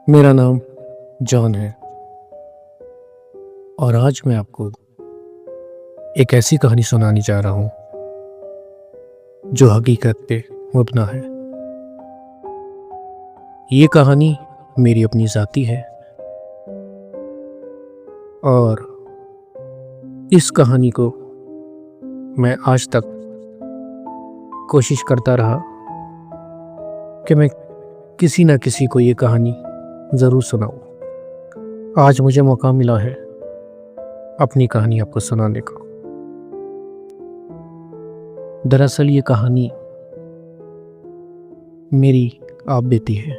मेरा नाम जॉन है और आज मैं आपको एक ऐसी कहानी सुनाने जा रहा हूं जो हकीकत पे मुबना है। ये कहानी मेरी अपनी ज़ाती है और इस कहानी को मैं आज तक कोशिश करता रहा कि मैं किसी न किसी को ये कहानी ज़रूर सुनाऊं। आज मुझे मौका मिला है अपनी कहानी आपको सुनाने का। दरअसल ये कहानी मेरी आप बीती है।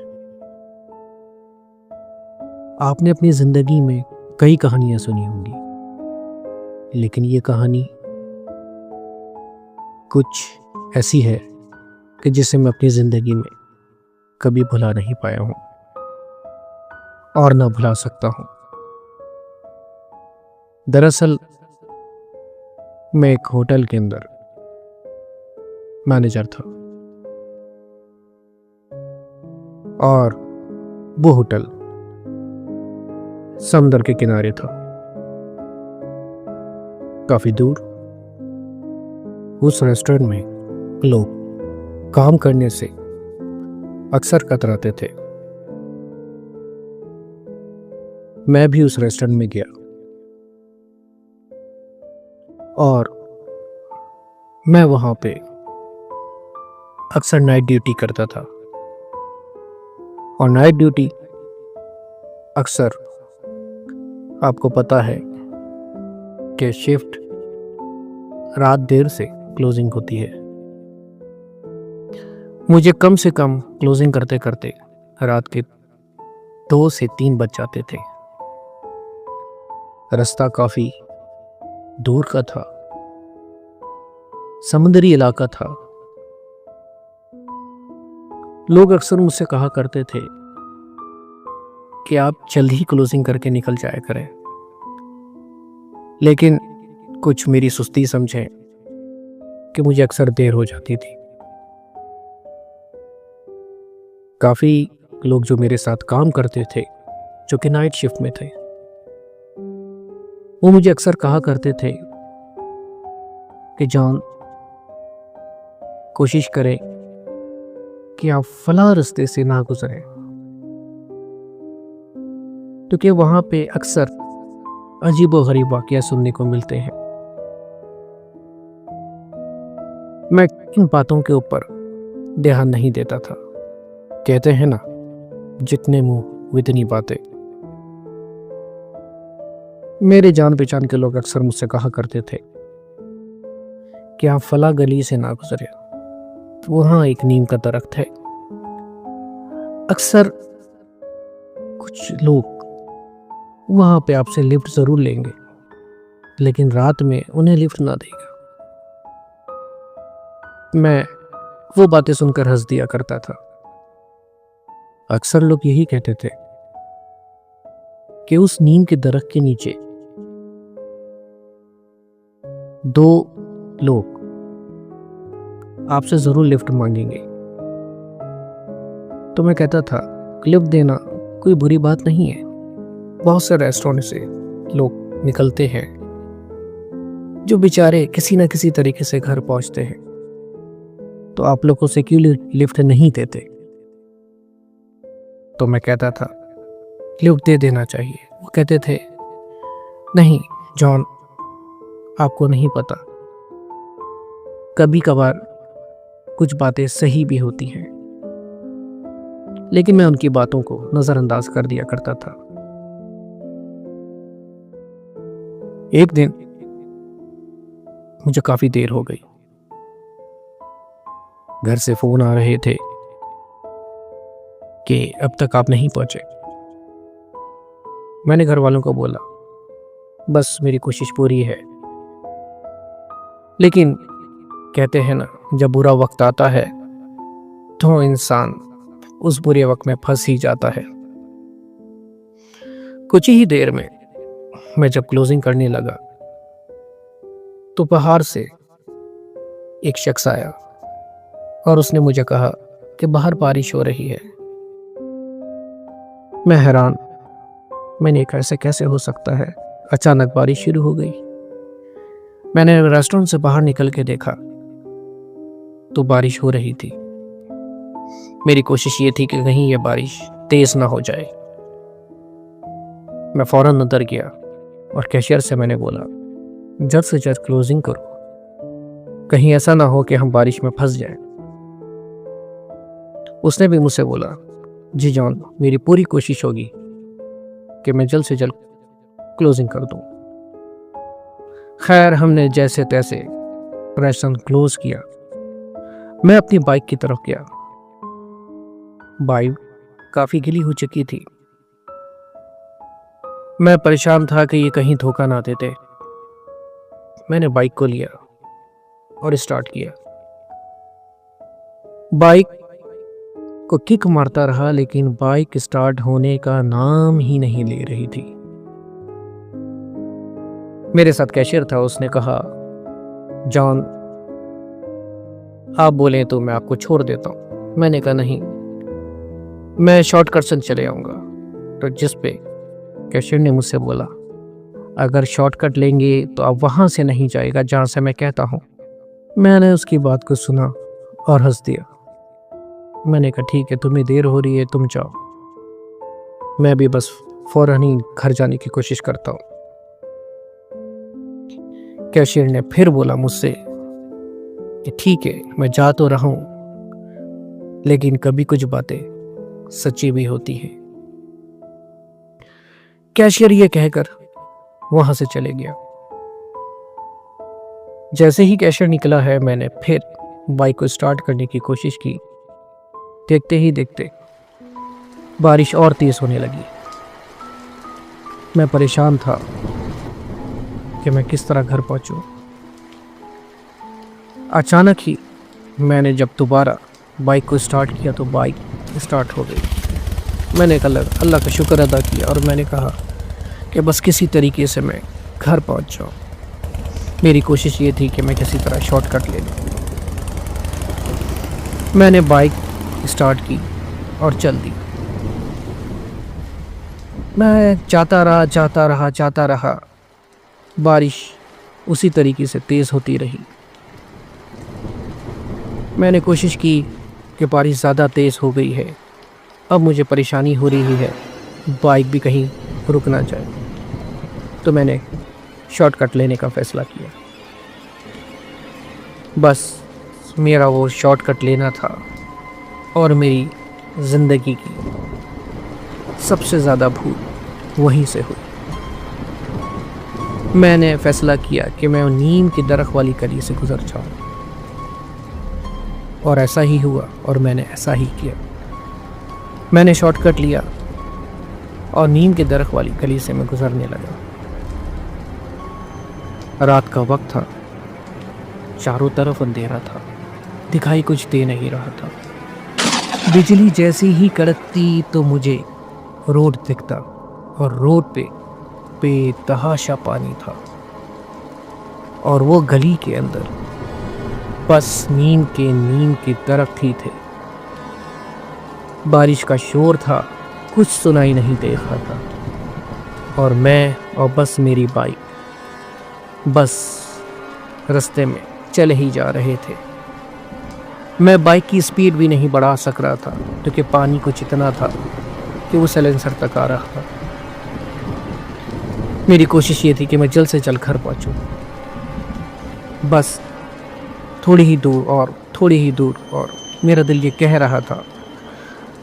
आपने अपनी ज़िंदगी में कई कहानियां सुनी होंगी, लेकिन ये कहानी कुछ ऐसी है कि जिसे मैं अपनी ज़िंदगी में कभी भुला नहीं पाया हूं और ना भुला सकता हूं। दरअसल मैं एक होटल के अंदर मैनेजर था और वो होटल समुद्र के किनारे था, काफी दूर। उस रेस्टोरेंट में लोग काम करने से अक्सर कतराते थे। मैं भी उस रेस्टोरेंट में गया और मैं वहां पे अक्सर नाइट ड्यूटी करता था और नाइट ड्यूटी अक्सर आपको पता है कि शिफ्ट रात देर से क्लोजिंग होती है। मुझे कम से कम क्लोजिंग करते करते रात के 2 से 3 बज जाते थे। रास्ता काफी दूर का था, समुद्री इलाका था। लोग अक्सर मुझसे कहा करते थे कि आप जल्द ही क्लोजिंग करके निकल जाया करें, लेकिन कुछ मेरी सुस्ती समझे कि मुझे अक्सर देर हो जाती थी। काफी लोग जो मेरे साथ काम करते थे, जो कि नाइट शिफ्ट में थे, वो मुझे अक्सर कहा करते थे कि जॉन, कोशिश करें कि आप फला रास्ते से ना गुजरें, क्योंकि वहां पे अक्सर अजीबोगरीब वाकया सुनने को मिलते हैं। मैं इन बातों के ऊपर ध्यान नहीं देता था। कहते हैं ना, जितने मुंह उतनी बातें। मेरे जान पहचान के लोग अक्सर मुझसे कहा करते थे कि आप फला गली से ना गुजरे, वहां एक नीम का दरख्त है। अक्सर कुछ लोग वहां पे आपसे लिफ्ट जरूर लेंगे, लेकिन रात में उन्हें लिफ्ट ना देगा। मैं वो बातें सुनकर हंस दिया करता था। अक्सर लोग यही कहते थे कि उस नीम के दरख्त के नीचे 2 लोग आपसे जरूर लिफ्ट मांगेंगे। तो मैं कहता था, लिफ्ट देना कोई बुरी बात नहीं है। बहुत से रेस्टोरेंट से लोग निकलते हैं जो बेचारे किसी न किसी तरीके से घर पहुंचते हैं, तो आप लोगों से क्यों लिफ्ट नहीं देते? तो मैं कहता था, लिफ्ट दे देना चाहिए। वो कहते थे, नहीं जॉन, आपको नहीं पता, कभी कभार कुछ बातें सही भी होती हैं। लेकिन मैं उनकी बातों को नजरअंदाज कर दिया करता था। एक दिन मुझे काफी देर हो गई। घर से फोन आ रहे थे कि अब तक आप नहीं पहुंचे। मैंने घर वालों को बोला बस मेरी कोशिश पूरी है। लेकिन कहते हैं ना, जब बुरा वक्त आता है तो इंसान उस बुरे वक्त में फंस ही जाता है। कुछ ही देर में मैं जब क्लोजिंग करने लगा तो बाहर से एक शख्स आया और उसने मुझे कहा कि बाहर बारिश हो रही है। मैं हैरान, मैंने कहा ऐसे कैसे हो सकता है, अचानक बारिश शुरू हो गई। मैंने रेस्टोरेंट से बाहर निकल के देखा तो बारिश हो रही थी। मेरी कोशिश ये थी कि कहीं ये बारिश तेज ना हो जाए। मैं फौरन अंदर गया और कैशियर से मैंने बोला, जल्द से जल्द क्लोजिंग करो, कहीं ऐसा ना हो कि हम बारिश में फंस जाएं। उसने भी मुझसे बोला, जी जॉन, मेरी पूरी कोशिश होगी कि मैं जल्द से जल्द क्लोजिंग कर दूं। खैर, हमने जैसे तैसे रेस्टोरेंट क्लोज किया। मैं अपनी बाइक की तरफ गया। बाइक काफी गिली हो चुकी थी। मैं परेशान था कि ये कहीं धोखा ना देते। मैंने बाइक को लिया और स्टार्ट किया। बाइक को किक मारता रहा, लेकिन बाइक स्टार्ट होने का नाम ही नहीं ले रही थी। मेरे साथ कैशियर था, उसने कहा, जॉन आप बोले तो मैं आपको छोड़ देता हूं। मैंने कहा नहीं, मैं शॉर्टकट से चले आऊंगा। तो जिस पे कैशियर ने मुझसे बोला, अगर शॉर्टकट लेंगे तो आप वहां से नहीं जाएगा जहां से मैं कहता हूं। मैंने उसकी बात को सुना और हंस दिया। मैंने कहा ठीक है, तुम्हें देर हो रही है, तुम जाओ, मैं भी बस फौरन ही घर जाने की कोशिश करता हूं। कैशियर ने फिर बोला मुझसे कि ठीक है, मैं जा तो रहा हूं, लेकिन कभी कुछ बातें सच्ची भी होती हैं। कैशियर ये कहकर वहां से चले गया। जैसे ही कैशियर निकला है, मैंने फिर बाइक को स्टार्ट करने की कोशिश की। देखते ही देखते बारिश और तेज होने लगी। मैं परेशान था कि मैं किस तरह घर पहुंचूं। अचानक ही मैंने जब दोबारा बाइक को स्टार्ट किया तो बाइक स्टार्ट हो गई। मैंने अल्लाह का शुक्र अदा किया और मैंने कहा कि बस किसी तरीके से मैं घर पहुंच जाऊं। मेरी कोशिश ये थी कि मैं किसी तरह शॉर्टकट ले लूं। मैंने बाइक स्टार्ट की और चल दी। मैं जाता रहा। बारिश उसी तरीके से तेज़ होती रही। मैंने कोशिश की कि बारिश ज़्यादा तेज़ हो गई है, अब मुझे परेशानी हो रही है, बाइक भी कहीं रुक ना जाए। तो मैंने शॉर्टकट लेने का फ़ैसला किया। बस मेरा वो शॉर्टकट लेना था और मेरी ज़िंदगी की सबसे ज़्यादा भूल वहीं से हुई। मैंने फ़ैसला किया कि मैं नीम की दरख्त वाली गली से गुजर जाऊँ, और ऐसा ही हुआ और मैंने ऐसा ही किया। मैंने शॉर्टकट लिया और नीम के दरख्त वाली गली से मैं गुजरने लगा। रात का वक्त था, चारों तरफ अंधेरा था, दिखाई कुछ दे नहीं रहा था। बिजली जैसी ही कड़कती तो मुझे रोड दिखता, और रोड पे बेतहाशा पानी था, और वो गली के अंदर बस नीम के दरख्त ही थे। बारिश का शोर था, कुछ सुनाई नहीं दे रहा था, और मैं और बस मेरी बाइक बस रास्ते में चले ही जा रहे थे। मैं बाइक की स्पीड भी नहीं बढ़ा सक रहा था क्योंकि पानी कुछ इतना था कि वो साइलेंसर तक आ रहा था। मेरी कोशिश ये थी कि मैं जल्द से जल्द घर पहुंचूं। बस थोड़ी ही दूर और मेरा दिल ये कह रहा था,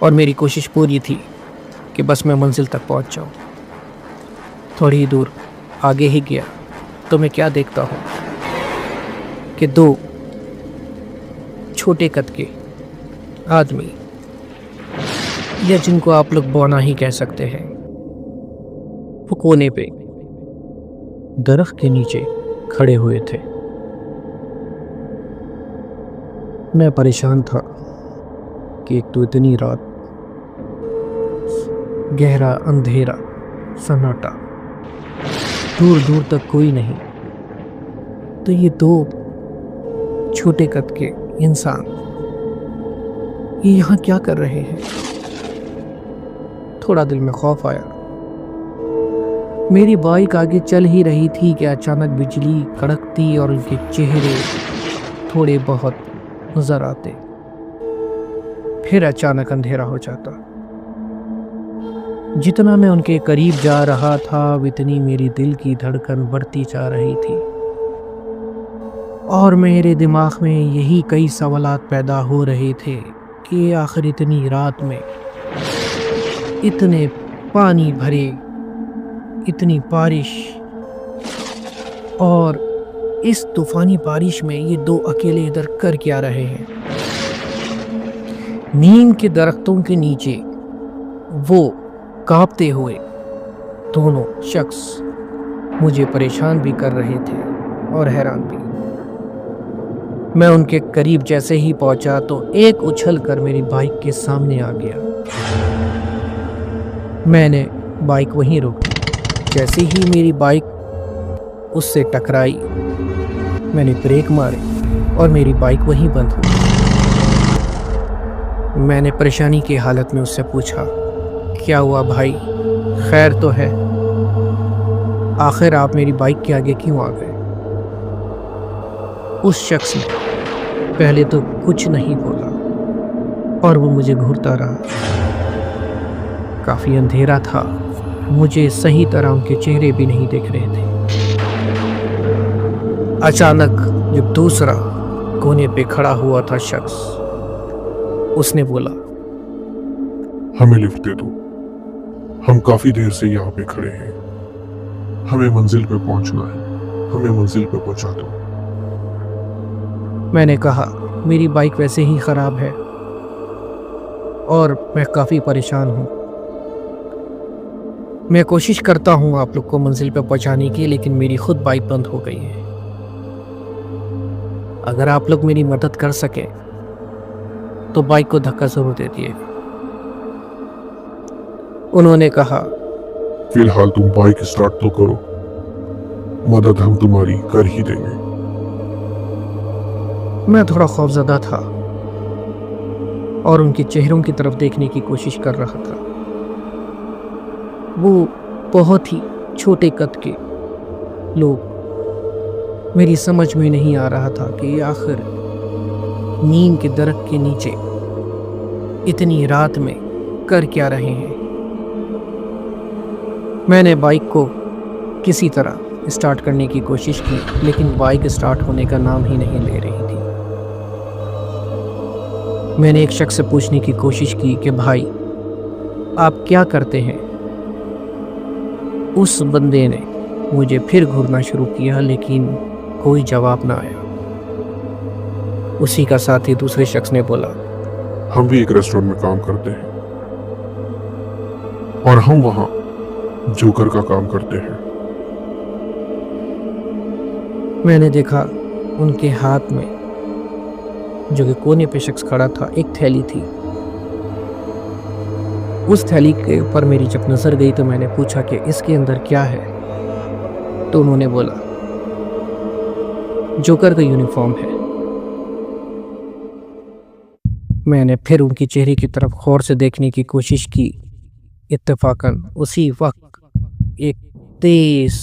और मेरी कोशिश पूरी थी कि बस मैं मंजिल तक पहुंच जाऊं। थोड़ी ही दूर आगे ही गया तो मैं क्या देखता हूं कि दो छोटे कद के आदमी, या जिनको आप लोग बौना ही कह सकते हैं, वो कोने पे दरख्त के नीचे खड़े हुए थे। मैं परेशान था कि एक तो इतनी रात, गहरा अंधेरा, सन्नाटा, दूर दूर तक कोई नहीं, तो ये दो छोटे कद के इंसान ये यहाँ क्या कर रहे हैं। थोड़ा दिल में खौफ आया। मेरी बाइक आगे चल ही रही थी कि अचानक बिजली कड़कती और उनके चेहरे थोड़े बहुत नजर आते, फिर अचानक अंधेरा हो जाता। जितना मैं उनके करीब जा रहा था उतनी मेरी दिल की धड़कन बढ़ती जा रही थी और मेरे दिमाग में यही कई सवालात पैदा हो रहे थे कि आखिर इतनी रात में इतने पानी भरे, इतनी बारिश और इस तूफानी बारिश में ये दो अकेले इधर कर क्या रहे हैं। नीम के दरख्तों के नीचे वो कांपते हुए दोनों शख्स मुझे परेशान भी कर रहे थे और हैरान भी। मैं उनके करीब जैसे ही पहुंचा तो एक उछल कर मेरी बाइक के सामने आ गया। मैंने बाइक वहीं रोकी। जैसे ही मेरी बाइक उससे टकराई, मैंने ब्रेक मारे और मेरी बाइक वहीं बंद हो गई। मैंने परेशानी की हालत में उससे पूछा, क्या हुआ भाई, खैर तो है? आखिर आप मेरी बाइक के आगे क्यों आ गए? उस शख्स ने पहले तो कुछ नहीं बोला और वो मुझे घूरता रहा। काफी अंधेरा था, मुझे सही तरह उनके चेहरे भी नहीं दिख रहे थे। अचानक जब दूसरा कोने पे खड़ा हुआ था शख्स, उसने बोला, हमें लिफ्ट दे दो, हम काफी देर से यहाँ पे खड़े हैं, हमें मंजिल पे पहुंचना है, हमें मंजिल पे पहुंचा दो। मैंने कहा, मेरी बाइक वैसे ही खराब है और मैं काफी परेशान हूँ। मैं कोशिश करता हूँ आप लोग को मंजिल पे पहुंचाने की, लेकिन मेरी खुद बाइक बंद हो गई है। अगर आप लोग मेरी मदद कर सके तो बाइक को धक्का जरूर दे दिएगा। उन्होंने कहा, फिलहाल तुम बाइक स्टार्ट तो करो, मदद हम तुम्हारी कर ही देंगे। मैं थोड़ा खौफजदा था और उनके चेहरों की तरफ देखने की कोशिश कर रहा था। वो बहुत ही छोटे कद के लोग, मेरी समझ में नहीं आ रहा था कि आखिर नीम के दरख्त के नीचे इतनी रात में कर क्या रहे हैं। मैंने बाइक को किसी तरह स्टार्ट करने की कोशिश की, लेकिन बाइक स्टार्ट होने का नाम ही नहीं ले रही थी। मैंने एक शख्स से पूछने की कोशिश की कि भाई आप क्या करते हैं। उस बंदे ने मुझे फिर घूरना शुरू किया, लेकिन कोई जवाब ना आया। उसी का साथी दूसरे शख्स ने बोला, हम भी एक रेस्टोरेंट में काम करते हैं और हम वहां जोकर का काम करते हैं। मैंने देखा उनके हाथ में, जो कि कोने पे शख्स खड़ा था, एक थैली थी। उस थैली के ऊपर मेरी जब नजर गई तो मैंने पूछा कि इसके अंदर क्या है। तो उन्होंने बोला, जोकर का यूनिफॉर्म है। मैंने फिर उनके चेहरे की तरफ गौर से देखने की कोशिश की। इत्तेफाकन उसी वक्त एक तेज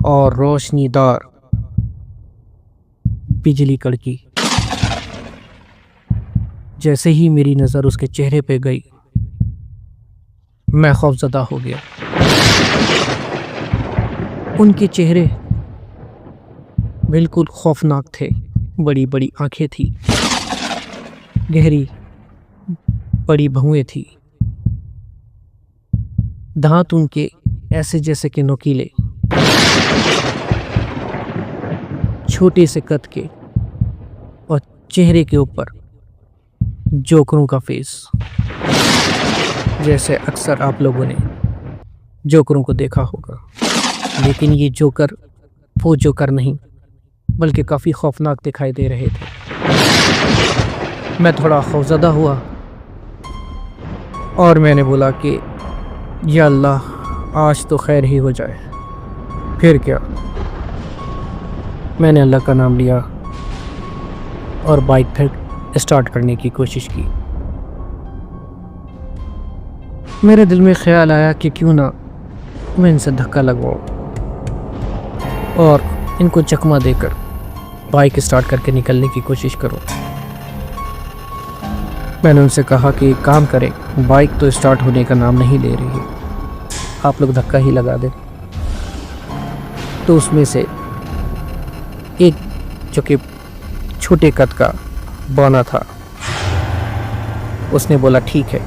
और रोशनीदार बिजली कड़की। जैसे ही मेरी नज़र उसके चेहरे पे गई, मैं खौफजदा हो गया। उनके चेहरे बिल्कुल खौफनाक थे। बड़ी बड़ी आंखें थी, गहरी बड़ी भौहें थी, दांत उनके ऐसे जैसे कि नुकीले, छोटे से कद के, और चेहरे के ऊपर जोकरों का फेस, जैसे अक्सर आप लोगों ने जोकरों को देखा होगा। लेकिन ये जोकर वो जोकर नहीं, बल्कि काफ़ी खौफनाक दिखाई दे रहे थे। मैं थोड़ा खौफज़दा हुआ और मैंने बोला कि या अल्लाह, आज तो खैर ही हो जाए। फिर क्या, मैंने अल्लाह का नाम लिया और बाइक फिर स्टार्ट करने की कोशिश की। मेरे दिल में ख्याल आया कि क्यों ना मैं इनसे धक्का लगवाऊं और इनको चकमा देकर बाइक स्टार्ट करके निकलने की कोशिश करूं। मैंने उनसे कहा कि एक काम करें, बाइक तो स्टार्ट होने का नाम नहीं ले रही है, आप लोग धक्का ही लगा दें। तो उसमें से एक जो कि छोटे कद का बौना था, उसने बोला ठीक है,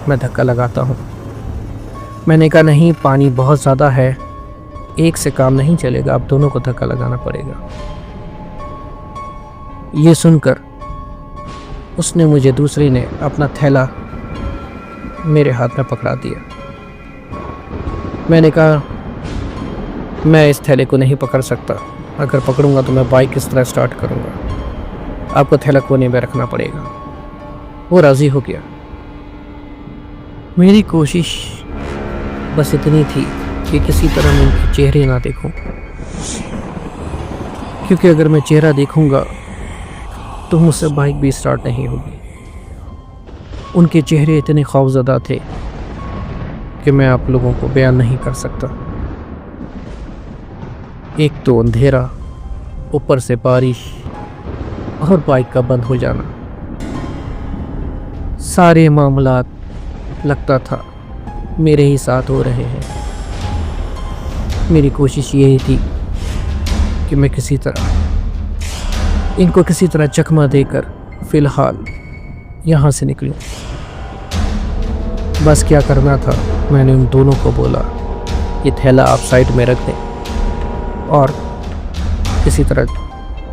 मैं धक्का लगाता हूँ। मैंने कहा नहीं, पानी बहुत ज़्यादा है, एक से काम नहीं चलेगा, आप दोनों को धक्का लगाना पड़ेगा। ये सुनकर उसने मुझे, दूसरी ने अपना थैला मेरे हाथ में पकड़ा दिया। मैंने कहा मैं इस थैले को नहीं पकड़ सकता, अगर पकड़ूंगा तो मैं बाइक किस तरह स्टार्ट करूंगा, आपको थैला कोने में रखना पड़ेगा। वो राज़ी हो गया। मेरी कोशिश बस इतनी थी कि किसी तरह मैं उनके चेहरे ना देखूं, क्योंकि अगर मैं चेहरा देखूंगा तो मुझसे बाइक भी स्टार्ट नहीं होगी। उनके चेहरे इतने खौफज़दा थे कि मैं आप लोगों को बयान नहीं कर सकता। एक तो अंधेरा, ऊपर से बारिश और बाइक का बंद हो जाना, सारे मामलात लगता था मेरे ही साथ हो रहे हैं। मेरी कोशिश यही थी कि मैं किसी तरह इनको किसी तरह चकमा देकर फ़िलहाल यहाँ से निकलूं। बस क्या करना था, मैंने उन दोनों को बोला ये थैला आप साइड में रख दें और किसी तरह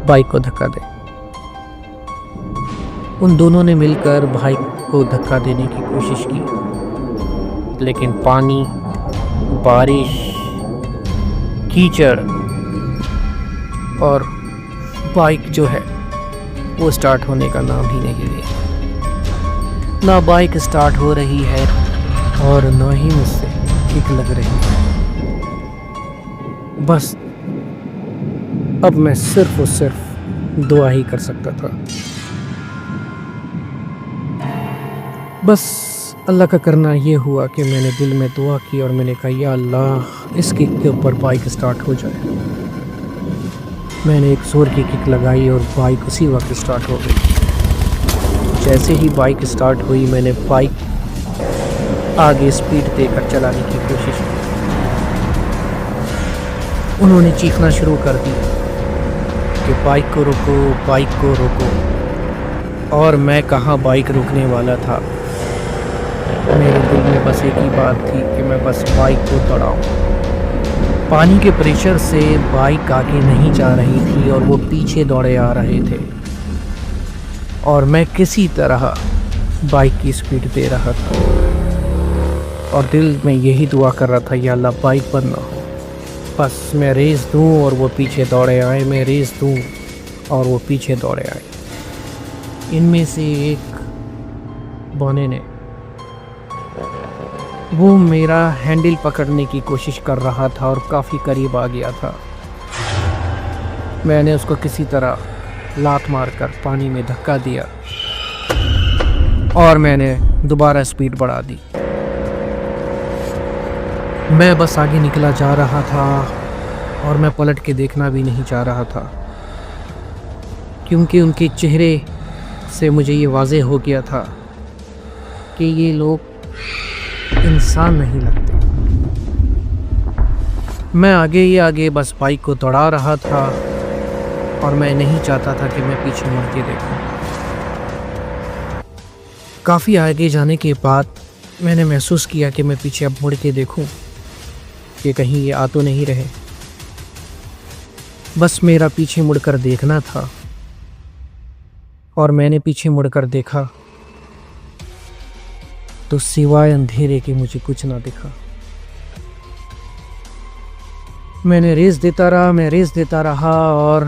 बाइक को धक्का दें। उन दोनों ने मिलकर बाइक को धक्का देने की कोशिश की, लेकिन पानी, बारिश, कीचड़ और बाइक जो है वो स्टार्ट होने का नाम ही नहीं लिया। ना बाइक स्टार्ट हो रही है और ना ही मुझसे किक लग रही है। बस अब मैं सिर्फ और सिर्फ दुआ ही कर सकता था। बस अल्लाह का करना ये हुआ कि मैंने दिल में दुआ की और मैंने कहा या अल्लाह, इस किक के ऊपर बाइक स्टार्ट हो जाए। मैंने एक जोर की किक लगाई और बाइक उसी वक्त स्टार्ट हो गई। जैसे ही बाइक स्टार्ट हुई, मैंने बाइक आगे स्पीड देकर चलाने की कोशिश की। उन्होंने चीखना शुरू कर दी कि बाइक को रोको, बाइक को रोको। और मैं कहाँ बाइक रोकने वाला था। मेरे दिल में बस एक ही बात थी कि मैं बस बाइक को दौड़ाऊं। पानी के प्रेशर से बाइक आगे नहीं जा रही थी और वो पीछे दौड़े आ रहे थे, और मैं किसी तरह बाइक की स्पीड दे रहा था और दिल में यही दुआ कर रहा था या अल्लाह बाइक बंद ना हो, बस मैं रेस दूं और वो पीछे दौड़े आए, मैं रेस दूं और वो पीछे दौड़े आए। इनमें से एक बौने ने वो मेरा हैंडल पकड़ने की कोशिश कर रहा था और काफ़ी करीब आ गया था। मैंने उसको किसी तरह लात मारकर पानी में धक्का दिया और मैंने दोबारा स्पीड बढ़ा दी। मैं बस आगे निकला जा रहा था और मैं पलट के देखना भी नहीं चाह रहा था, क्योंकि उनके चेहरे से मुझे ये वाज़ेह हो गया था कि ये लोग इंसान नहीं लगते। मैं आगे ही आगे बस बाइक को दौड़ा रहा था और मैं नहीं चाहता था कि मैं पीछे मुड़ के देखूं। काफ़ी आगे जाने के बाद मैंने महसूस किया कि मैं पीछे अब मुड़ के देखूं कि कहीं ये आ तो नहीं रहे। बस मेरा पीछे मुड़कर देखना था और मैंने पीछे मुड़कर देखा तो सिवाय अंधेरे के मुझे कुछ ना दिखा। मैंने रेस देता रहा और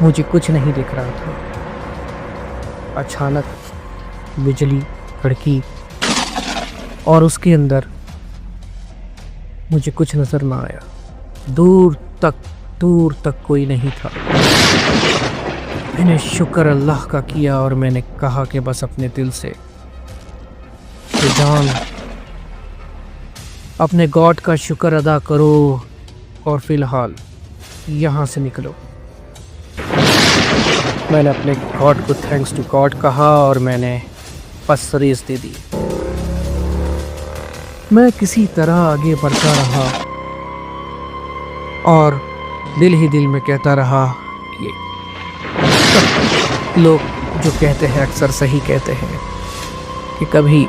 मुझे कुछ नहीं दिख रहा था। अचानक बिजली कड़की और उसके अंदर मुझे कुछ नजर ना आया। दूर तक कोई नहीं था। मैंने शुक्र अल्लाह का किया और मैंने कहा कि बस अपने दिल से कि जान अपने गॉड का शुक्र अदा करो और फिलहाल यहाँ से निकलो। मैंने अपने गॉड को थैंक्स टू गॉड कहा और मैंने बस रेस दे दी। मैं किसी तरह आगे बढ़ता रहा और दिल ही दिल में कहता रहा कि लोग जो कहते हैं अक्सर सही कहते हैं कि कभी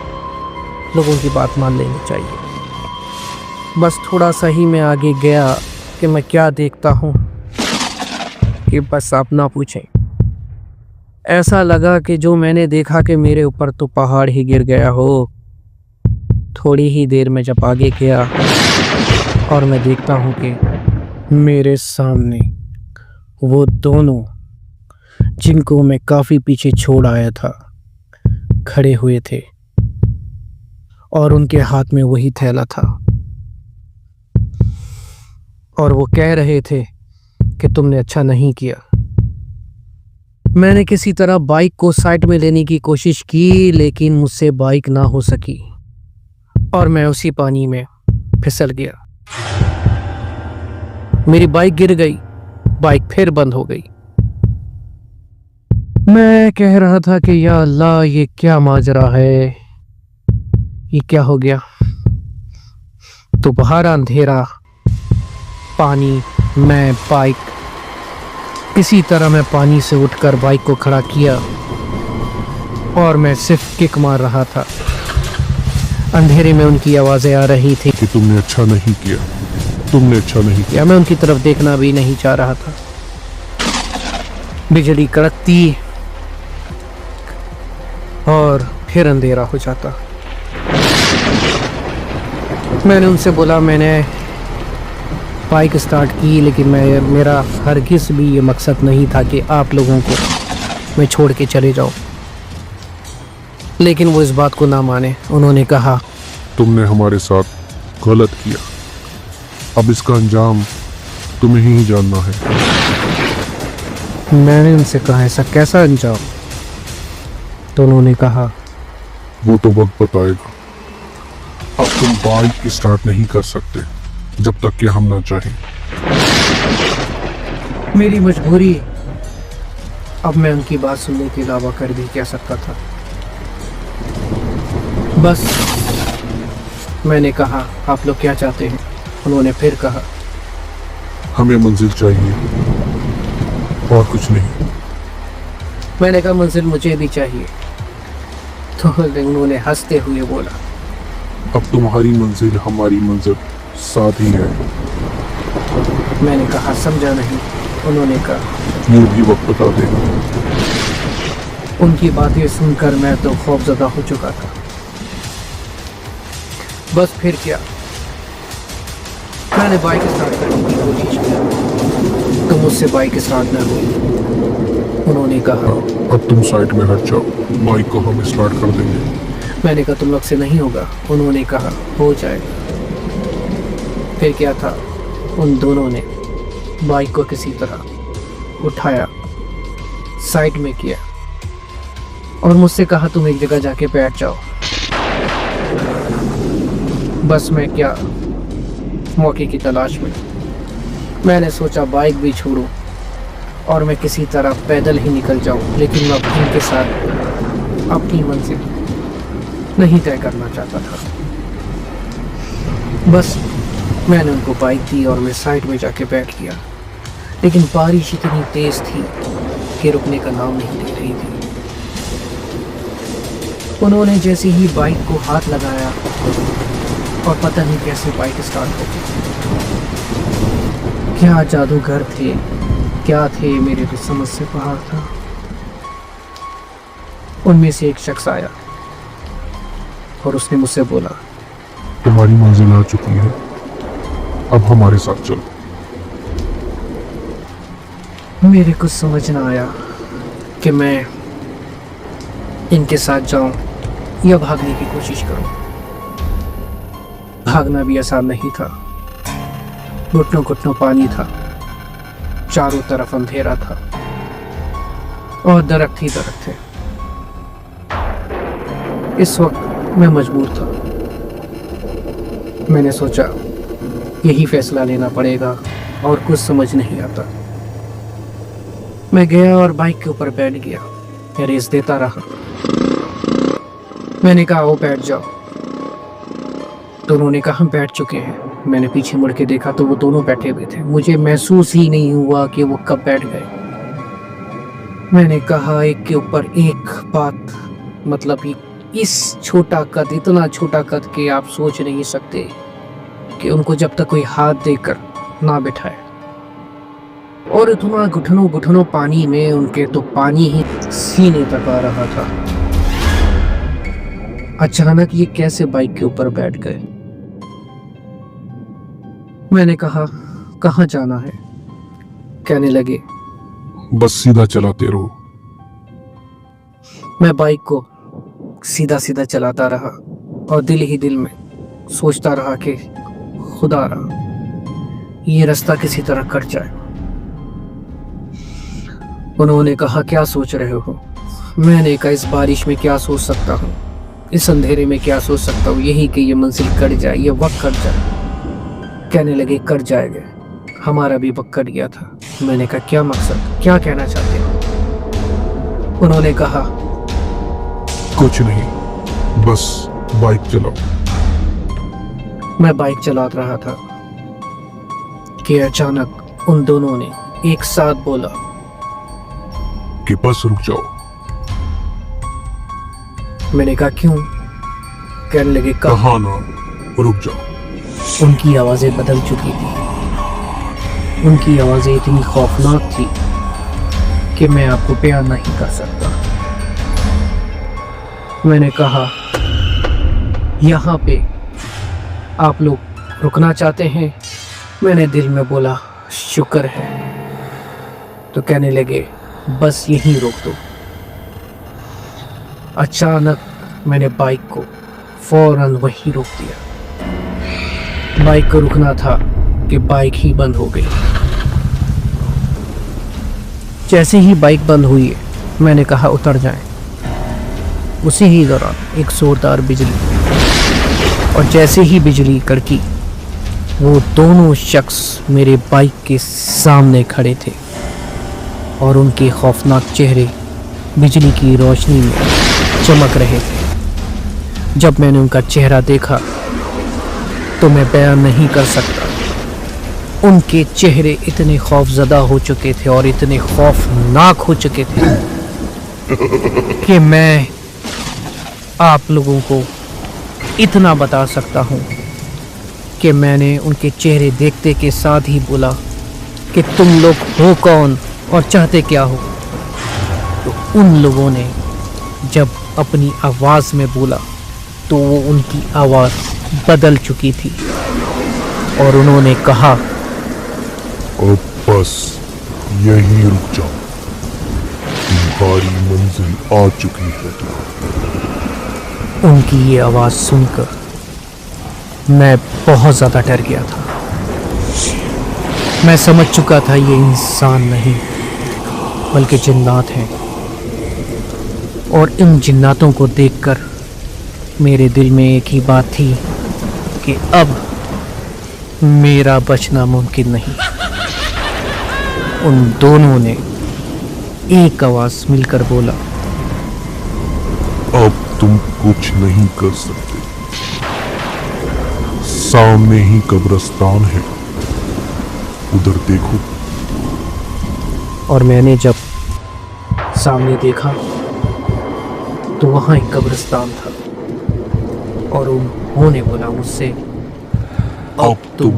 लोगों की बात मान लेनी चाहिए। बस थोड़ा सा ही मैं आगे गया कि मैं क्या देखता हूँ कि बस आप ना पूछें। ऐसा लगा कि जो मैंने देखा कि मेरे ऊपर तो पहाड़ ही गिर गया हो। थोड़ी ही देर में जब आगे गया और मैं देखता हूँ कि मेरे सामने वो दोनों जिनको मैं काफ़ी पीछे छोड़ आया था खड़े हुए थे और उनके हाथ में वही थैला था और वो कह रहे थे कि तुमने अच्छा नहीं किया। मैंने किसी तरह बाइक को साइड में लेने की कोशिश की लेकिन मुझसे बाइक ना हो सकी और मैं उसी पानी में फिसल गया। मेरी बाइक गिर गई, बाइक फिर बंद हो गई। मैं कह रहा था कि या अल्लाह ये क्या माजरा है, ये क्या हो गया। तो बाहर अंधेरा, पानी, मैं बाइक, किसी तरह मैं पानी से उठकर बाइक को खड़ा किया और मैं सिर्फ किक मार रहा था। अंधेरे में उनकी आवाजें आ रही थी कि तुमने अच्छा नहीं किया, तुमने अच्छा नहीं किया। या मैं उनकी तरफ देखना भी नहीं चाह रहा था। बिजली कड़कती और फिर अंधेरा हो जाता। मैंने उनसे बोला, मैंने बाइक स्टार्ट की लेकिन मेरा हरगिज़ भी ये मकसद नहीं था कि आप लोगों को मैं छोड़ के चले जाऊं। लेकिन वो इस बात को ना माने। उन्होंने कहा, तुमने हमारे साथ गलत किया, अब इसका अंजाम तुम्हें ही जानना है। मैंने उनसे कहा, ऐसा कैसा अंजाम? तो उन्होंने कहा, वो तो वक्त बताएगा। अब तुम बाइक स्टार्ट नहीं कर सकते जब तक कि हम ना चाहें। मेरी मजबूरी, अब मैं उनकी बात सुनने के अलावा कर भी क्या सकता था। बस मैंने कहा, आप लोग क्या चाहते हैं? उन्होंने फिर कहा, हमें मंजिल चाहिए और कुछ नहीं। मैंने कहा, मंजिल मुझे भी चाहिए। तो उन्होंने हंसते हुए बोला, अब तुम्हारी मंजिल हमारी मंजिल साथ ही है। मैंने कहा, समझा नहीं। उन्होंने कहा, ये भी वक्त बता देगा। उनकी बातें सुनकर मैं तो खौफजदा हो चुका था। बस फिर क्या, मैंने बाइक स्टार्ट करने की कोशिश की तो मुझसे बाइक स्टार्ट न हुई। उन्होंने कहा, अब तुम साइड में हट जाओ, बाइक को हम स्टार्ट कर देंगे। मैंने कहा, तुम लोग से नहीं होगा। उन्होंने कहा, हो जाएगा। फिर क्या था, उन दोनों ने बाइक को किसी तरह उठाया, साइड में किया और मुझसे कहा, तुम एक जगह जाके बैठ जाओ। बस मैं क्या, मौके की तलाश में मैंने सोचा बाइक भी छोड़ूं और मैं किसी तरह पैदल ही निकल जाऊं, लेकिन मैं उनके साथ अपनी मंजिल नहीं तय करना चाहता था। बस मैंने उनको बाइक दी और मैं साइड में जाके बैठ गया, लेकिन बारिश इतनी तेज थी कि रुकने का नाम नहीं ले रही थी। उन्होंने जैसे ही बाइक को हाथ लगाया और पता नहीं कैसे बाइक स्टार्ट हो गई। क्या जादूगर थे, क्या थे, मेरे तो समझ से बाहर था। उनमें से एक शख्स आया और उसने मुझसे बोला, तुम्हारी मंजिल आ चुकी है, अब हमारे साथ चलो। मेरे को समझ ना आया कि मैं इनके साथ जाऊं या भागने की कोशिश करूं। भागना भी आसान नहीं था। घुटनों घुटनों पानी था, चारों तरफ अंधेरा था और दरख्त ही दरख्त थे। इस वक्त मैं मजबूर था। मैंने सोचा यही फैसला लेना पड़ेगा और कुछ समझ नहीं आता। मैं गया और बाइक के ऊपर बैठ गया। रेस देता रहा। मैंने कहा वो बैठ जाओ। दोनों ने कहा हम बैठ चुके हैं। मैंने पीछे मुड़ के देखा तो वो दोनों बैठे हुए थे। मुझे महसूस ही नहीं हुआ कि वो कब बैठ गए। मैंने कहा एक के ऊपर एक बात, मतलब इस छोटा कद, इतना छोटा कद के आप सोच नहीं सकते कि उनको जब तक कोई हाथ देकर ना बिठाए। और इतना घुटनों घुटनों पानी में उनके तो पानी ही सीने तक आ रहा था। अचानक ये कैसे बाइक के ऊपर बैठ गए। मैंने कहा कहाँ जाना है। कहने लगे बस सीधा चलाते रहो। मैं बाइक को सीधा सीधा चलाता रहा और दिल ही दिल में सोचता रहा कि खुदा रहा ये रास्ता किसी तरह कट जाए। उन्होंने कहा क्या सोच रहे हो। मैंने कहा इस बारिश में क्या सोच सकता हूँ, इस अंधेरे में क्या सोच सकता हूँ, यही कि ये मंजिल कट जाए, ये वक्त कट जाए। कहने लगे कट जाएगा, हमारा भी वक्त कट गया था। मैंने कहा क्या मकसद, क्या कहना चाहते हो। उन्होंने कहा कुछ नहीं, बस बाइक चलाओ। मैं बाइक चला रहा था कि अचानक उन दोनों ने एक साथ बोला कि बस रुक जाओ। मैंने कहा क्यों। कहने लगे कहा ना रुक जाओ। उनकी आवाजें बदल चुकी थी। उनकी आवाजें इतनी खौफनाक थी कि मैं आपको बयान नहीं कर सकता। मैंने कहा यहाँ पे आप लोग रुकना चाहते हैं। मैंने दिल में बोला शुक्र है। तो कहने लगे बस यहीं रोक दो। अचानक मैंने बाइक को फौरन वहीं रोक दिया। बाइक को रुकना था कि बाइक ही बंद हो गई। जैसे ही बाइक बंद हुई मैंने कहा उतर जाएं। उसी ही दौरान एक जोरदार बिजली, और जैसे ही बिजली कड़की वो दोनों शख्स मेरे बाइक के सामने खड़े थे और उनके खौफनाक चेहरे बिजली की रोशनी में चमक रहे थे। जब मैंने उनका चेहरा देखा तो मैं बयान नहीं कर सकता। उनके चेहरे इतने खौफजदा हो चुके थे और इतने खौफनाक हो चुके थे कि मैं आप लोगों को इतना बता सकता हूँ कि मैंने उनके चेहरे देखते के साथ ही बोला कि तुम लोग हो कौन और चाहते क्या हो। तो उन लोगों ने जब अपनी आवाज़ में बोला तो वो उनकी आवाज़ बदल चुकी थी और उन्होंने कहा अब बस यहीं रुक जाओ, तुम्हारी मंजिल आ चुकी है। उनकी ये आवाज़ सुनकर मैं बहुत ज़्यादा डर गया था। मैं समझ चुका था ये इंसान नहीं बल्कि जिन्नात हैं, और इन जिन्नातों को देखकर मेरे दिल में एक ही बात थी कि अब मेरा बचना मुमकिन नहीं। उन दोनों ने एक आवाज़ मिलकर बोला अब तुम कुछ नहीं कर सकते, सामने ही कब्रिस्तान है, उधर देखो। और मैंने जब सामने देखा तो वहाँ एक कब्रिस्तान था और उन्होंने बोला मुझसे अब तुम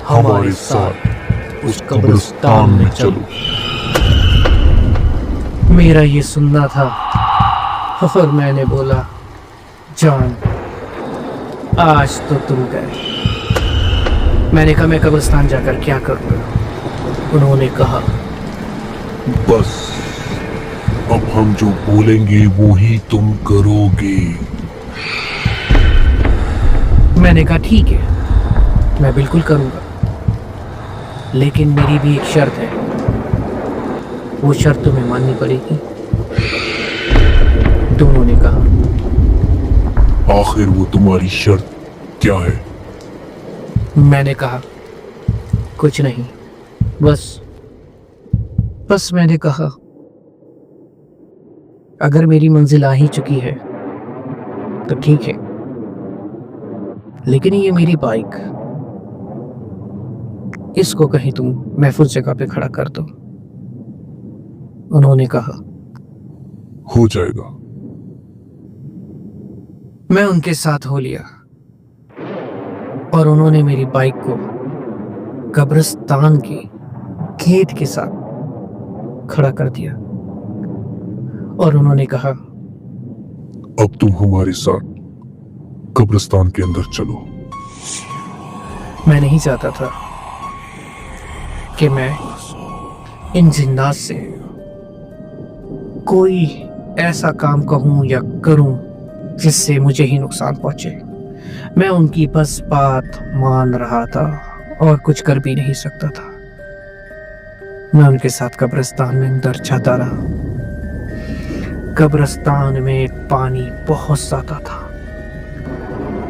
हमारे साथ उस कब्रिस्तान में चलो। मेरा ये सुनना था और मैंने बोला जान आज तो तुम गए। मैंने कहा मैं कब्रिस्तान जाकर क्या करूँगा। उन्होंने कहा बस अब हम जो बोलेंगे वो ही तुम करोगे। मैंने कहा ठीक है, मैं बिल्कुल करूँगा, लेकिन मेरी भी एक शर्त है। वो शर्त तुम्हें माननी पड़ेगी। दोनों ने कहा आखिर वो तुम्हारी शर्त क्या है? मैंने कहा कुछ नहीं, बस मैंने कहा अगर मेरी मंजिल आ ही चुकी है तो ठीक है, लेकिन ये मेरी बाइक, इसको कहीं तुम महफूज जगह पे खड़ा कर दो। उन्होंने कहा हो जाएगा। मैं उनके साथ हो लिया और उन्होंने मेरी बाइक को कब्रिस्तान के गेट के साथ खड़ा कर दिया और उन्होंने कहा अब तुम हमारे साथ कब्रिस्तान के अंदर चलो। मैं नहीं चाहता था कि मैं इन जिन्नात से कोई ऐसा काम कहूं या करूं जिससे मुझे ही नुकसान पहुंचे। मैं उनकी बस बात मान रहा था और कुछ कर भी नहीं सकता था। मैं उनके साथ कब्रिस्तान में अंदर जाता रहा। कब्रिस्तान में पानी बहुत ज्यादा था।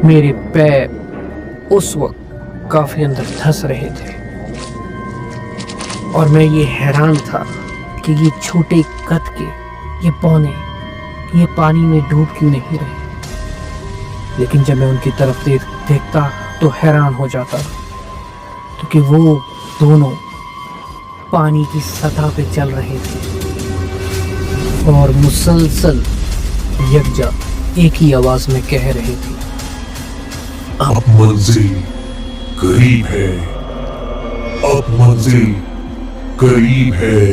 मेरे पैर उस वक्त काफी अंदर धंस रहे थे और मैं ये हैरान था कि ये छोटे कद के ये पौने ये पानी में डूब क्यों नहीं रहे। लेकिन जब मैं उनकी तरफ देखता तो हैरान हो जाता, क्योंकि वो दोनों पानी की सतह पे चल रहे थे और मुसलसल यकजा एक ही आवाज में कह रहे थे अब मंजिल करीब है, अब मंजिल करीब है।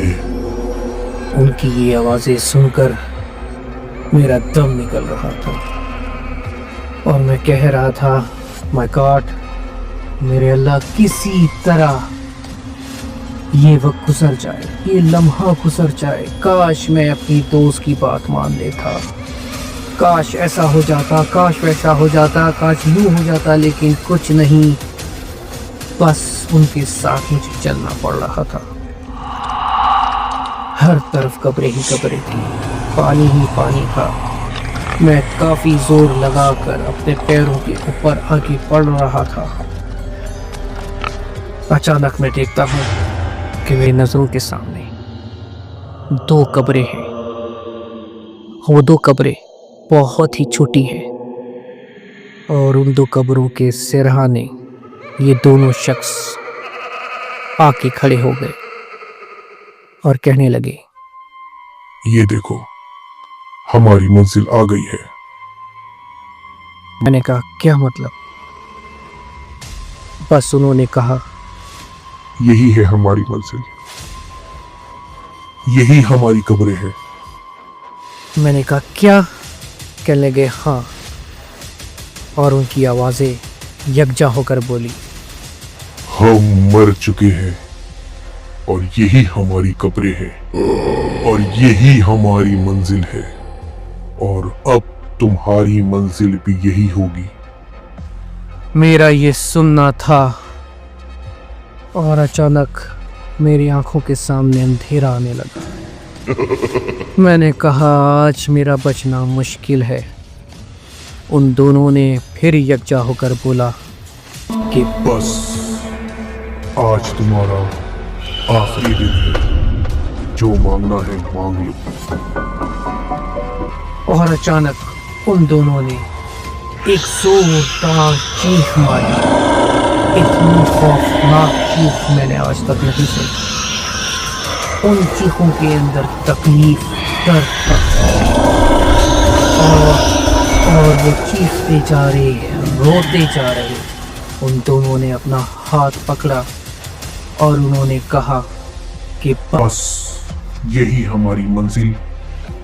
उनकी ये आवाजें सुनकर मेरा दम निकल रहा था और मैं कह रहा था माय गॉड, मेरे अल्लाह, किसी तरह ये वक्त गुजर जाए, ये लम्हा गुजर जाए। काश मैं अपनी दोस्त की बात मान लेता, काश ऐसा हो जाता, काश वैसा हो जाता, काश यूं हो जाता, लेकिन कुछ नहीं। बस उनके साथ मुझे चलना पड़ रहा था। हर तरफ कब्रें ही कब्रें थी, पानी ही पानी था। मैं काफी जोर लगाकर अपने पैरों के ऊपर आगे बढ़ रहा था। अचानक मैं देखता हूँ कि मेरी नजरों के सामने दो कब्रें हैं। वो दो कब्रें बहुत ही छोटी हैं और उन दो कब्रों के सिरहाने ये दोनों शख्स आके खड़े हो गए और कहने लगे ये देखो, हमारी मंजिल आ गई है। मैंने कहा क्या मतलब? बस उन्होंने कहा यही है हमारी मंजिल, यही हमारी कब्रें हैं। मैंने कहा क्या? कहने लगे हाँ, और उनकी आवाजें यकजा होकर बोली हम मर चुके हैं और यही हमारी कब्रें हैं और यही हमारी मंजिल है और अब तुम्हारी मंजिल भी यही होगी। मेरा ये सुनना था और अचानक मेरी आंखों के सामने अंधेरा आने लगा। मैंने कहा आज मेरा बचना मुश्किल है। उन दोनों ने फिर यकजा होकर बोला कि बस आज तुम्हारा आखिरी दिन है, जो मांगना है मांग लो। और अचानक उन दोनों ने एक जोरदार चीख मारी। इतनी खौफनाक चीख मैंने आज तक नहीं सुनी। उन चीखों के अंदर तकलीफ, दर्द था और वो चीखते जा रहे, रोते जा रहे। उन दोनों ने अपना हाथ पकड़ा और उन्होंने कहा कि बस यही हमारी मंजिल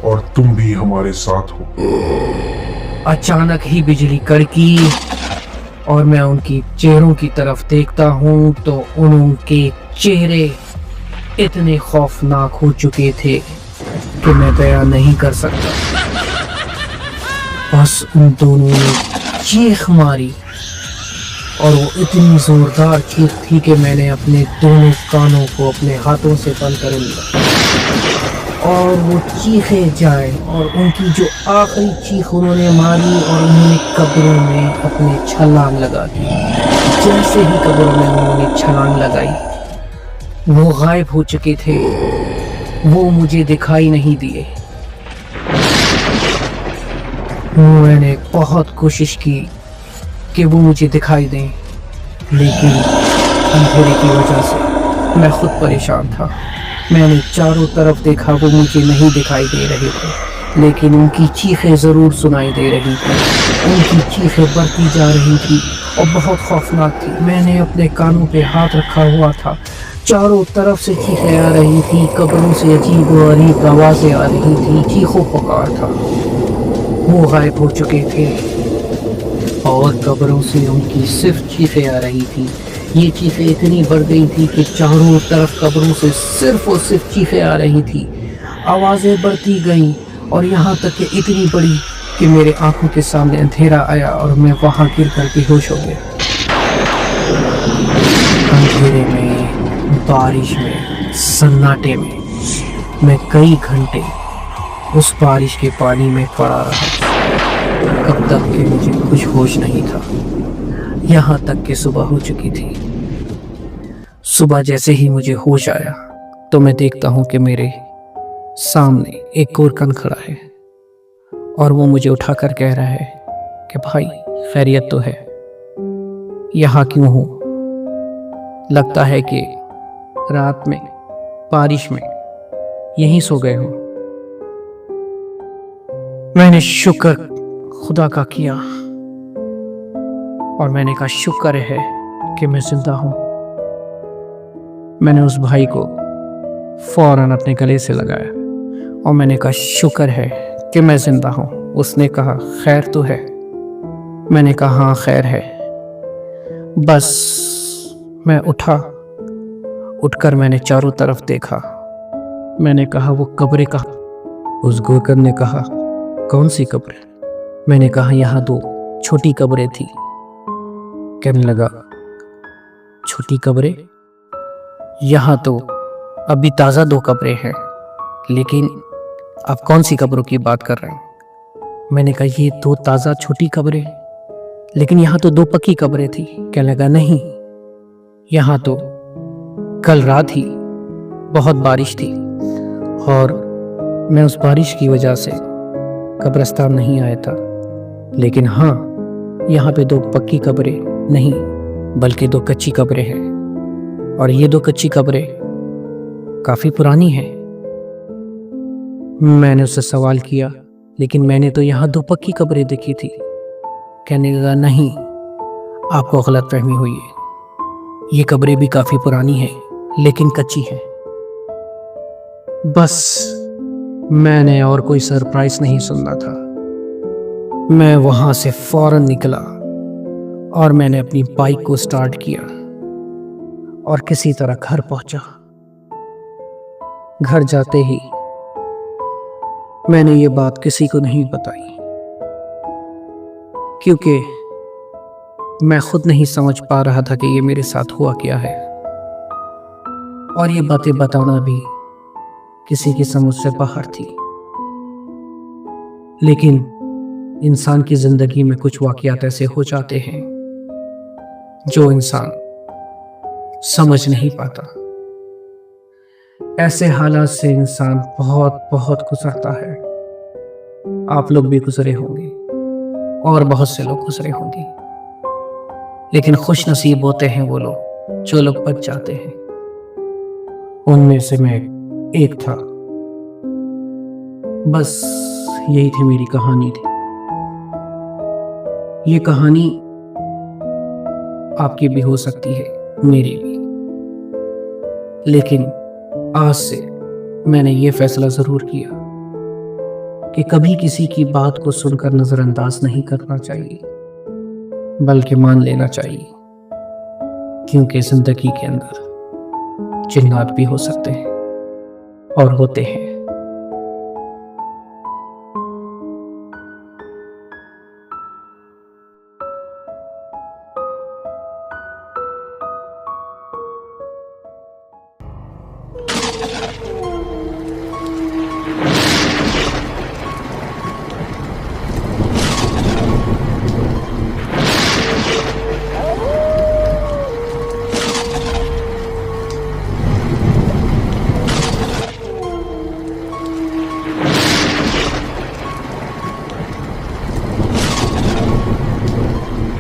और तुम भी हमारे साथ हो। अचानक ही बिजली कड़की और मैं उनकी चेहरों की तरफ देखता हूँ तो उनके चेहरे इतने खौफनाक हो चुके थे कि मैं बयान नहीं कर सकता। बस उन दोनों ने चीख मारी और वो इतनी जोरदार चीख थी कि मैंने अपने दोनों कानों को अपने हाथों से बंद कर लिया और वो चीखे जाए। और उनकी जो आखिरी चीख उन्होंने मारी और उन्होंने कब्रों में अपने छलांग लगा दी। जैसे ही कब्रों में उन्होंने छलांग लगाई वो गायब हो चुके थे, वो मुझे दिखाई नहीं दिए। मैंने बहुत कोशिश की कि वो मुझे दिखाई दें, लेकिन अंधेरे की वजह से मैं खुद परेशान था। मैंने चारों तरफ देखा, वो मुझे नहीं दिखाई दे रहे थे, लेकिन उनकी चीखें ज़रूर सुनाई दे रही थी। उनकी चीखें बढ़ती जा रही थी और बहुत खौफनाक थी। मैंने अपने कानों पे हाथ रखा हुआ था, चारों तरफ से चीखें आ रही थी, कब्रों से अजीब व गरीब आवाज़ें आ रही थी, चीखों पुकार था। वो गायब हो चुके थे और कब्रों से उनकी सिर्फ चीखें आ रही थी। ये चीखें इतनी बढ़ गई थी कि चारों तरफ कब्रों से सिर्फ और सिर्फ चीखें आ रही थी। आवाज़ें बढ़ती गईं और यहाँ तक कि इतनी बड़ी कि मेरे आंखों के सामने अंधेरा आया और मैं वहाँ गिर कर बेहोश हो गया। अंधेरे में, बारिश में, सन्नाटे में मैं कई घंटे उस बारिश के पानी में पड़ा रहा, कब तक कि मुझे कुछ होश नहीं था। यहाँ तक कि सुबह हो चुकी थी। सुबह जैसे ही मुझे होश आया तो मैं देखता हूँ कि मेरे सामने एक गोरकन खड़ा है और वो मुझे उठाकर कह रहा है कि भाई खैरियत तो है, यहाँ क्यों हो? लगता है कि रात में बारिश में यहीं सो गए हो। मैंने शुक्र खुदा का किया और मैंने कहा शुक्र है कि मैं जिंदा हूं। मैंने उस भाई को फौरन अपने गले से लगाया और मैंने कहा शुक्र है कि मैं जिंदा हूं। उसने कहा खैर तो है? मैंने कहा हाँ खैर है। बस मैं उठकर मैंने चारों तरफ देखा। मैंने कहा वो कब्रें कहाँ? उस गोरकन ने कहा कौन सी कब्र? मैंने कहा यहाँ 2 छोटी कब्रें थी। कहने लगा छोटी कब्रें? यहाँ तो अभी ताज़ा 2 कब्रें हैं, लेकिन आप कौन सी कब्रों की बात कर रहे हैं? मैंने कहा ये 2 ताज़ा छोटी कब्रें, लेकिन यहाँ तो 2 पक्की कब्रें थी। कहने लगा नहीं, यहाँ तो कल रात ही बहुत बारिश थी और मैं उस बारिश की वजह से कब्रिस्तान नहीं आया था, लेकिन हाँ यहाँ पे 2 पक्की कब्रें नहीं बल्कि 2 कच्ची कब्रें हैं और ये 2 कच्ची कब्रें काफ़ी पुरानी हैं। मैंने उससे सवाल किया लेकिन मैंने तो यहाँ 2 पक्की कब्रें देखी थी। कहने लगा नहीं, आपको गलतफहमी हुई है, ये कब्रें भी काफ़ी पुरानी हैं लेकिन कच्ची हैं। बस मैंने और कोई सरप्राइज नहीं सुनना था। मैं वहां से फौरन निकला और मैंने अपनी बाइक को स्टार्ट किया और किसी तरह घर पहुंचा। घर जाते ही मैंने ये बात किसी को नहीं बताई, क्योंकि मैं खुद नहीं समझ पा रहा था कि ये मेरे साथ हुआ क्या है, और ये बातें बताना भी किसी की समझ से बाहर थी। लेकिन इंसान की जिंदगी में कुछ वाकयात ऐसे हो जाते हैं जो इंसान समझ नहीं पाता। ऐसे हालात से इंसान बहुत बहुत गुजरता है। आप लोग भी गुजरे होंगे और बहुत से लोग गुजरे होंगे, लेकिन खुश नसीब होते हैं वो लोग जो लोग बच जाते हैं। उनमें से मैं एक था। बस यही थी मेरी कहानी थी। ये कहानी आपकी भी हो सकती है, मेरी भी, लेकिन आज से मैंने ये फैसला जरूर किया कि कभी किसी की बात को सुनकर नजरअंदाज नहीं करना चाहिए, बल्कि मान लेना चाहिए, क्योंकि जिंदगी के अंदर जिन्नात भी हो सकते हैं और होते हैं।